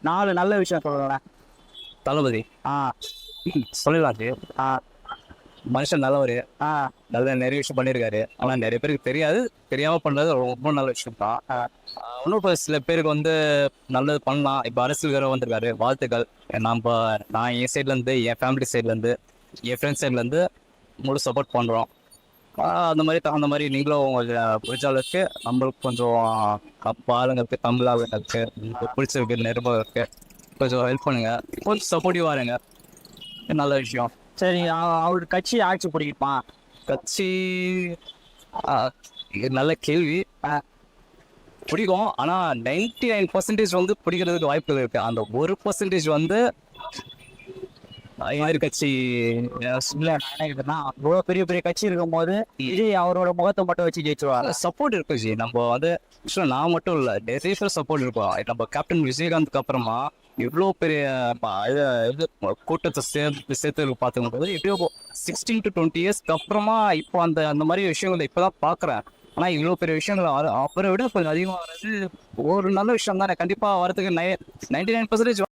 4 நல்ல விஷயம் சொல்லுங்களேன். தளபதி ஆ சொல்லலாம் ஜி. ஆ மனுஷன் நல்லவர், ஆ நல்ல நிறைய விஷயம் பண்ணியிருக்காரு. ஆனால் நிறைய பேருக்கு தெரியாது, தெரியாமல் பண்ணுறது ரொம்ப நல்ல விஷயம் தான். இன்னும் இப்போ சில பேருக்கு வந்து நல்லது பண்ணலாம். இப்போ அரசியல் வேற வந்திருக்காரு, வாழ்த்துக்கள். நான் என் சைட்லேருந்து, என் ஃபேமிலி சைட்லேருந்து, என் ஃப்ரெண்ட்ஸ் சைட்லேருந்து முழு சப்போர்ட் பண்ணுறோம். அந்த மாதிரி நீங்களும் உங்கள் பிடிச்ச அளவுக்கு நம்மளுக்கு கொஞ்சம் ஆளுங்களுக்கு, தமிழ் ஆளுங்களுக்கு பிடிச்சிருக்கு, நிருபருக்கு கொஞ்சம் ஹெல்ப் பண்ணுங்க, கொஞ்சம் சப்போர்ட்டிவாக இருங்க. நல்ல விஷயம். சரி, அவர் கட்சி ஆட்சி பிடிக்குமா? கட்சி இது நல்ல கேள்வி. பிடிக்கும், ஆனால் 99% வந்து பிடிக்கிறதுக்கு வாய்ப்புகள் இருக்கு. அந்த 1% வந்து மாதிரி கட்சி இல்ல, நான் நினைக்கிறேன்னா இவ்வளோ பெரிய பெரிய கட்சி இருக்கும் போது விஜய் அவரோட முகத்தை மட்டும் வச்சு ஜெயிச்சுருவாரு. சப்போர்ட் இருக்கும் ஜி. நம்ம வந்து நான் மட்டும் இல்லை, நிறைய பேர் சப்போர்ட் இருக்கும். நம்ம கேப்டன் விஜயகாந்த்க்கு அப்புறமா இவ்வளோ பெரிய கூட்டத்தை சேர்த்து பார்த்துக்கும் போது எப்படியோ 16 to 20 இயர்ஸ்க்கு அப்புறமா இப்போ அந்த மாதிரி விஷயங்களை இப்போதான் பார்க்குறேன். ஆனால் இவ்வளோ பெரிய விஷயங்கள் அவரை விட கொஞ்சம் அதிகமாக வர்றது ஒரு நல்ல விஷயம் தானே. கண்டிப்பாக வரதுக்கு 99%